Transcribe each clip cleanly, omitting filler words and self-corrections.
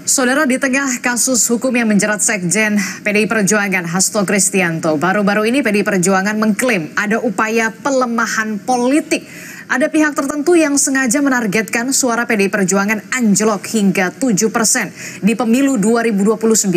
Saudara, di tengah kasus hukum yang menjerat Sekjen PDI Perjuangan Hasto Kristianto, baru-baru ini PDI Perjuangan mengklaim ada upaya pelemahan politik. Ada pihak tertentu yang sengaja menargetkan suara PDI Perjuangan anjlok hingga 7% di pemilu 2029.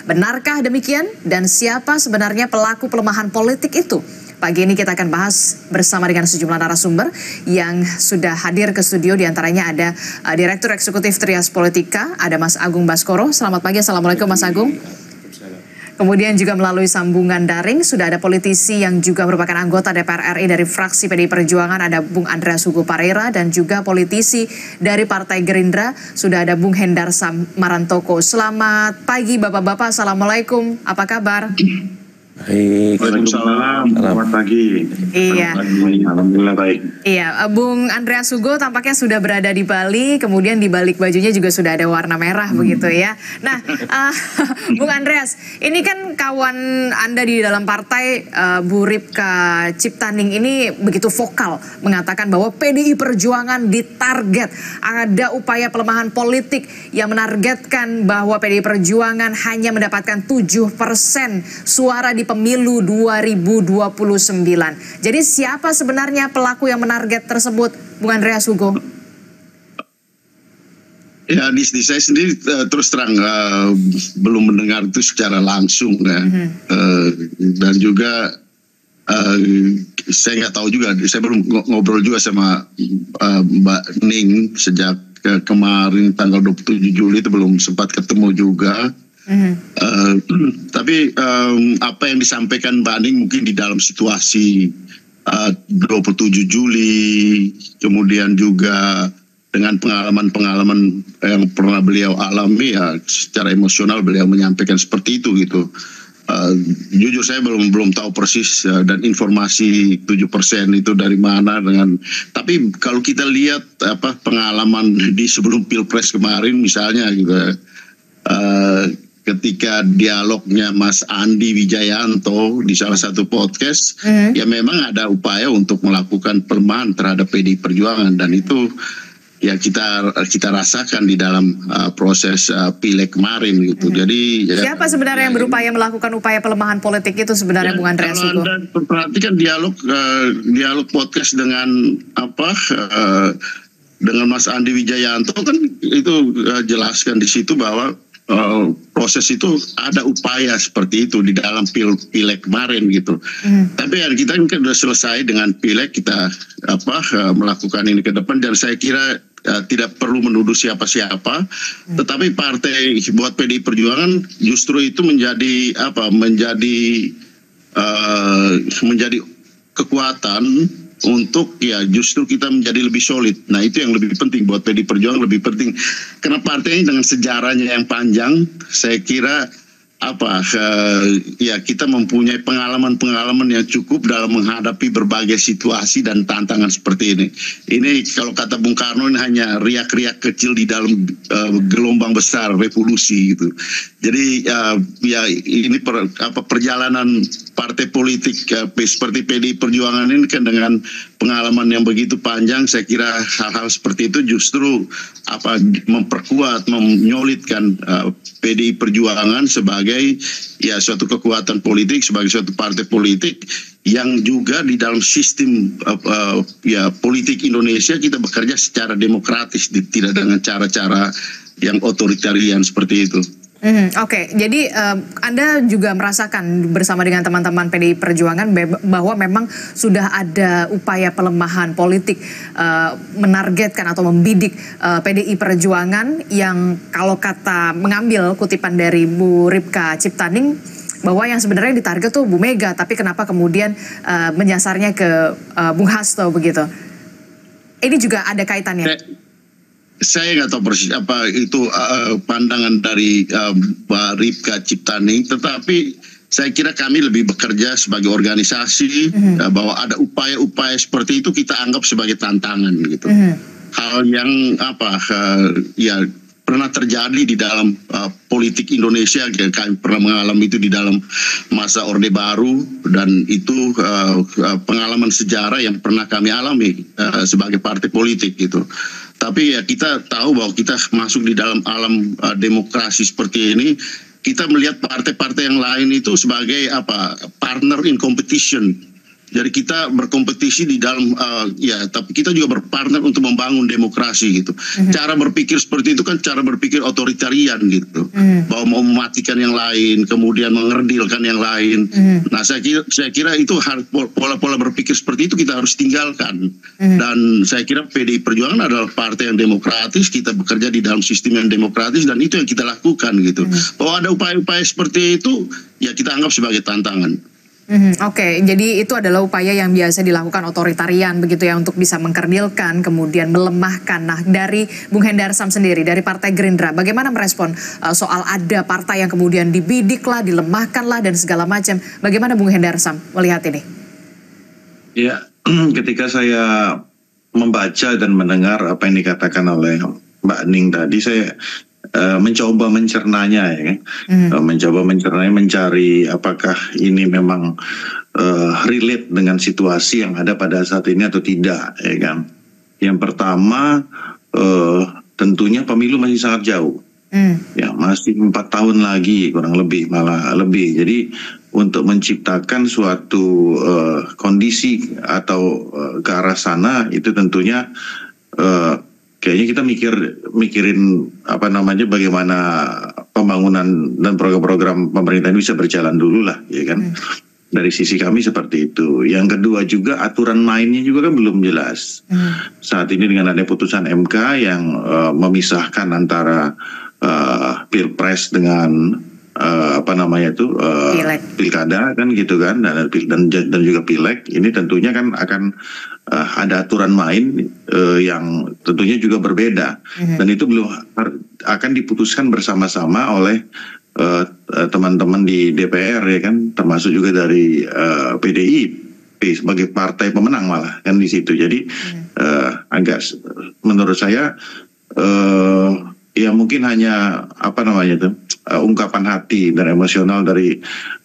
Benarkah demikian? Dan siapa sebenarnya pelaku pelemahan politik itu? Pagi ini kita akan bahas bersama dengan sejumlah narasumber yang sudah hadir ke studio. Di antaranya ada Direktur Eksekutif Trias Politika, ada Mas Agung Baskoro. Selamat pagi, Assalamualaikum Mas Agung. Kemudian juga melalui sambungan daring sudah ada politisi yang juga merupakan anggota DPR RI dari fraksi PDI Perjuangan, ada Bung Andreas Hugo Parera, dan juga politisi dari Partai Gerindra sudah ada Bung Hendar Marantoko. Selamat pagi Bapak-bapak, Assalamualaikum, apa kabar? Baik. Waalaikumsalam. Selamat pagi. Iya. Alhamdulillah baik. Iya, Bung Andreas Hugo tampaknya sudah berada di Bali, kemudian di balik bajunya juga sudah ada warna merah begitu ya. Nah, Bung Andreas, ini kan kawan Anda di dalam partai, Bu Ripka Ciptaning ini begitu vokal mengatakan bahwa PDI Perjuangan ditarget. Ada upaya pelemahan politik yang menargetkan bahwa PDI Perjuangan hanya mendapatkan 7% suara di pemilu 2029. Jadi siapa sebenarnya pelaku yang menarget tersebut, Bung Andreas Hugo? Ya, di saya sendiri terus terang belum mendengar itu secara langsung ya. Dan juga saya nggak tahu juga, saya belum ngobrol juga sama Mbak Ning sejak kemarin tanggal 27 Juli itu belum sempat ketemu juga. Tapi apa yang disampaikan Mbak Ning mungkin di dalam situasi 27 Juli, kemudian juga dengan pengalaman-pengalaman yang pernah beliau alami, ya secara emosional beliau menyampaikan seperti itu gitu. Jujur saya belum tahu persis dan informasi 7% itu dari mana, tapi kalau kita lihat pengalaman di sebelum Pilpres kemarin misalnya gitu, ketika dialognya Mas Andi Wijayanto di salah satu podcast, ya memang ada upaya untuk melakukan pelemahan terhadap PDI Perjuangan, dan itu ya kita rasakan di dalam proses pileg kemarin gitu. Jadi siapa sebenarnya yang berupaya melakukan upaya pelemahan politik itu sebenarnya, Bung Andreas Hugo? Kalau Anda perhatikan dialog podcast dengan dengan Mas Andi Wijayanto kan itu jelaskan di situ bahwa proses itu ada upaya seperti itu di dalam pileg kemarin gitu. Tapi ya kita kan sudah selesai dengan pileg, kita melakukan ini ke depan, dan saya kira tidak perlu menuduh siapa-siapa. Tetapi partai buat PDI Perjuangan justru itu menjadi menjadi kekuatan untuk ya justru kita menjadi lebih solid. Nah, itu yang lebih penting buat PDI Perjuangan, lebih penting karena partai ini dengan sejarahnya yang panjang, saya kira ya kita mempunyai pengalaman yang cukup dalam menghadapi berbagai situasi dan tantangan seperti ini. Ini kalau kata Bung Karno, ini hanya riak-riak kecil di dalam gelombang besar revolusi gitu. Jadi ya ini perjalanan partai politik seperti PDI Perjuangan ini kan dengan pengalaman yang begitu panjang, saya kira hal-hal seperti itu justru memperkuat, menyolidkan PDI Perjuangan sebagai ya suatu kekuatan politik, sebagai suatu partai politik yang juga di dalam sistem ya politik Indonesia kita bekerja secara demokratis, tidak dengan cara-cara yang otoritarian seperti itu. Oke, jadi Anda juga merasakan bersama dengan teman-teman PDI Perjuangan bahwa memang sudah ada upaya pelemahan politik, menargetkan atau membidik PDI Perjuangan yang kalau kata mengambil kutipan dari Bu Ripka Ciptaning, bahwa yang sebenarnya ditarget tuh Bu Mega, tapi kenapa kemudian menyasarnya ke Bung Hasto begitu? Ini juga ada kaitannya. Saya nggak tahu persis apa itu pandangan dari Mbak Ripka Ciptaning, tetapi saya kira kami lebih bekerja sebagai organisasi, bahwa ada upaya-upaya seperti itu kita anggap sebagai tantangan gitu. Hal yang ya pernah terjadi di dalam politik Indonesia yang kami pernah mengalami itu di dalam masa Orde Baru, dan itu pengalaman sejarah yang pernah kami alami sebagai partai politik gitu. Tapi ya kita tahu bahwa kita masuk di dalam alam demokrasi seperti ini, kita melihat partai-partai yang lain itu sebagai partner in competition. Jadi kita berkompetisi di dalam tapi kita juga berpartner untuk membangun demokrasi gitu. Cara berpikir seperti itu kan cara berpikir otoritarian gitu. Bahwa mau mematikan yang lain, kemudian mengerdilkan yang lain. Nah, saya kira itu pola-pola berpikir seperti itu kita harus tinggalkan. Dan saya kira PDI Perjuangan adalah partai yang demokratis, kita bekerja di dalam sistem yang demokratis, dan itu yang kita lakukan gitu. Bahwa ada upaya-upaya seperti itu, ya kita anggap sebagai tantangan. Oke, jadi itu adalah upaya yang biasa dilakukan otoritarian begitu ya, untuk bisa mengkerdilkan, kemudian melemahkan. Nah, dari Bung Hendarsam sendiri, dari Partai Gerindra, bagaimana merespon soal ada partai yang kemudian dibidik lah, dilemahkan lah, dan segala macam. Bagaimana Bung Hendarsam melihat ini? Ya, ketika saya membaca dan mendengar apa yang dikatakan oleh Mbak Ning tadi, saya mencoba mencernanya ya kan, mencoba mencernanya, mencari apakah ini memang relate dengan situasi yang ada pada saat ini atau tidak ya kan. Yang pertama tentunya pemilu masih sangat jauh, ya masih 4 tahun lagi kurang lebih, malah lebih. Jadi untuk menciptakan suatu kondisi atau ke arah sana itu tentunya kayaknya kita mikirin bagaimana pembangunan dan program-program pemerintah ini bisa berjalan dulu lah, ya kan. Dari sisi kami seperti itu. Yang kedua juga aturan mainnya juga kan belum jelas. Saat ini dengan ada putusan MK yang memisahkan antara pilpres dengan pilkada kan gitu kan, dan juga pileg, ini tentunya kan akan ada aturan main yang tentunya juga berbeda, dan itu belum akan diputuskan bersama-sama oleh teman-teman di DPR ya kan, termasuk juga dari PDIP sebagai partai pemenang malah kan di situ. Jadi agak menurut saya ya mungkin hanya ungkapan hati dan emosional dari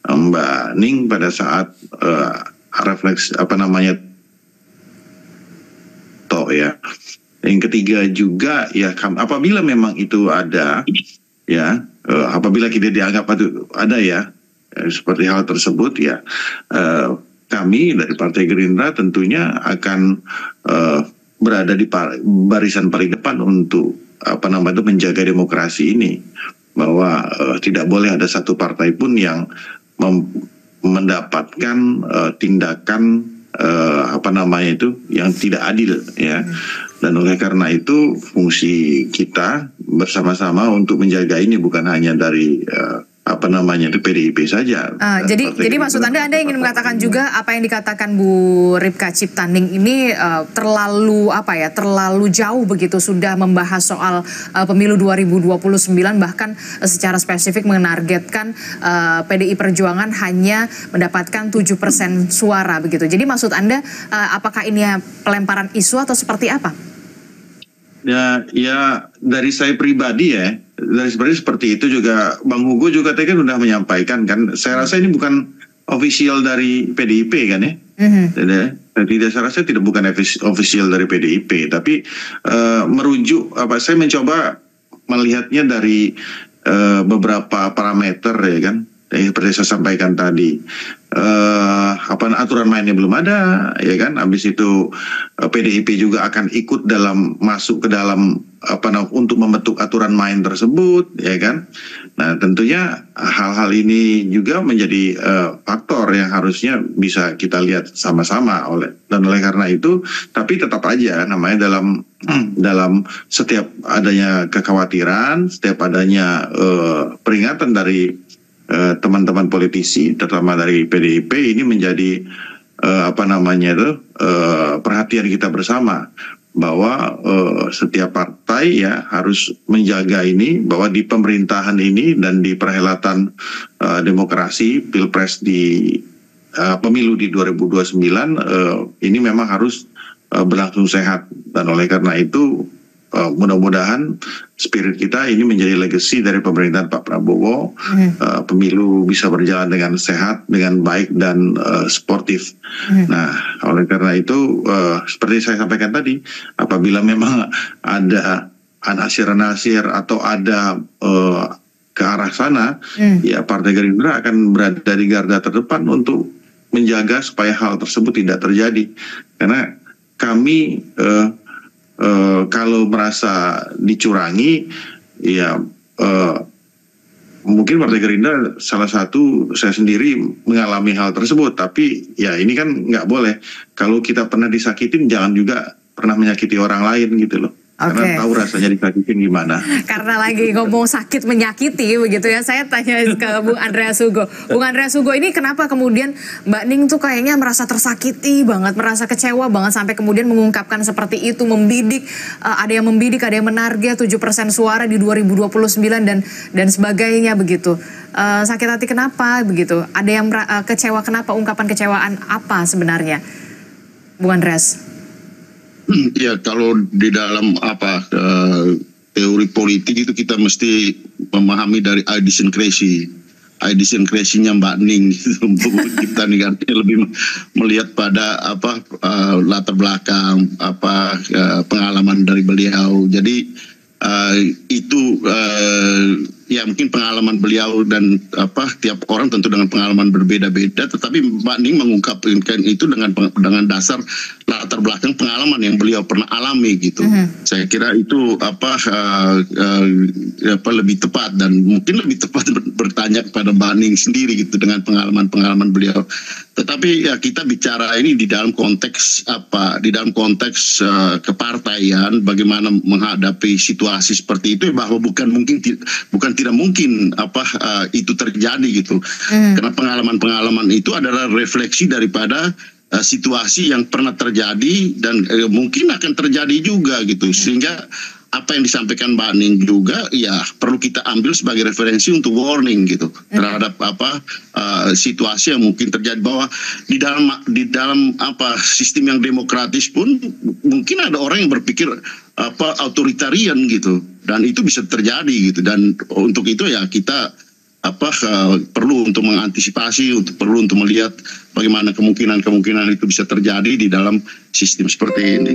Mbak Ning pada saat refleks ya. Yang ketiga juga ya, apabila memang itu ada ya, apabila kita dianggap itu ada ya, seperti hal tersebut ya, kami dari Partai Gerindra tentunya akan berada di barisan paling depan untuk menjaga demokrasi ini, bahwa tidak boleh ada satu partai pun yang mendapatkan tindakan yang tidak adil ya. Dan oleh karena itu fungsi kita bersama-sama untuk menjaga ini bukan hanya dari PDIP saja. Jadi maksud Anda ingin mengatakan juga apa yang dikatakan Bu Ripka Ciptaning ini terlalu jauh begitu, sudah membahas soal pemilu 2029, bahkan secara spesifik menargetkan PDI Perjuangan hanya mendapatkan 7% suara begitu. Jadi maksud Anda apakah ini pelemparan isu atau seperti apa? Ya dari saya pribadi ya, seperti itu juga. Bang Hugo juga tadi kan sudah menyampaikan kan, saya rasa ini bukan official dari PDIP kan ya. Tidak, saya rasa bukan official dari PDIP, tapi merujuk saya mencoba melihatnya dari beberapa parameter ya kan. Seperti saya sampaikan tadi, aturan mainnya belum ada ya kan. Habis itu PDIP juga akan ikut masuk ke dalam untuk membentuk aturan main tersebut ya kan. Nah tentunya hal-hal ini juga menjadi faktor yang harusnya bisa kita lihat sama-sama oleh karena itu, tapi tetap aja namanya dalam setiap adanya kekhawatiran, setiap adanya peringatan dari teman-teman politisi, terutama dari PDIP, ini menjadi perhatian kita bersama, bahwa setiap partai ya harus menjaga ini, bahwa di pemerintahan ini dan di perhelatan demokrasi pilpres di pemilu di 2029 ini memang harus berlangsung sehat. Dan oleh karena itu mudah-mudahan spirit kita ini menjadi legacy dari pemerintahan Pak Prabowo. Pemilu bisa berjalan dengan sehat, dengan baik dan sportif. Nah, oleh karena itu seperti saya sampaikan tadi, apabila memang ada anasir-anasir atau ada ke arah sana, ya Partai Gerindra akan berada di garda terdepan untuk menjaga supaya hal tersebut tidak terjadi. Karena kami kalau merasa dicurangi, ya mungkin Partai Gerindra salah satu, saya sendiri mengalami hal tersebut. Tapi ya ini kan nggak boleh. Kalau kita pernah disakitin, jangan juga pernah menyakiti orang lain gitu loh. Karena tahu rasanya disakitin gimana. Karena lagi ngomong sakit menyakiti begitu ya, saya tanya ke Bung Andreas Hugo. Bung Andreas Hugo, ini kenapa kemudian Mbak Ning tuh kayaknya merasa tersakiti banget, merasa kecewa banget sampai kemudian mengungkapkan seperti itu, membidik, ada yang membidik, ada yang menarget 7% suara di 2029 dan sebagainya begitu. Sakit hati kenapa begitu? Ada yang kecewa kenapa? Ungkapan kecewaan apa sebenarnya, Bung Andreas? Ya, kalau di dalam teori politik itu kita mesti memahami dari idiosyncrasy-nya Mbak Ning. Kita lebih melihat pada latar belakang, pengalaman dari beliau. Jadi ya mungkin pengalaman beliau dan tiap orang tentu dengan pengalaman berbeda-beda, tetapi Mbak Ning mengungkapkan itu dengan dasar latar belakang pengalaman yang beliau pernah alami gitu. Saya kira itu lebih tepat, dan mungkin lebih tepat bertanya kepada Mbak Ning sendiri gitu dengan pengalaman beliau. Tetapi ya kita bicara ini di dalam konteks kepartaian, bagaimana menghadapi situasi seperti itu, bahwa bukan tidak mungkin itu terjadi gitu. Karena pengalaman itu adalah refleksi daripada situasi yang pernah terjadi dan mungkin akan terjadi juga gitu. Sehingga apa yang disampaikan Mbak Ning juga ya perlu kita ambil sebagai referensi untuk warning gitu terhadap situasi yang mungkin terjadi, bahwa di dalam sistem yang demokratis pun mungkin ada orang yang berpikir authoritarian gitu, dan itu bisa terjadi gitu. Dan untuk itu ya kita perlu untuk mengantisipasi, perlu untuk melihat bagaimana kemungkinan itu bisa terjadi di dalam sistem seperti ini.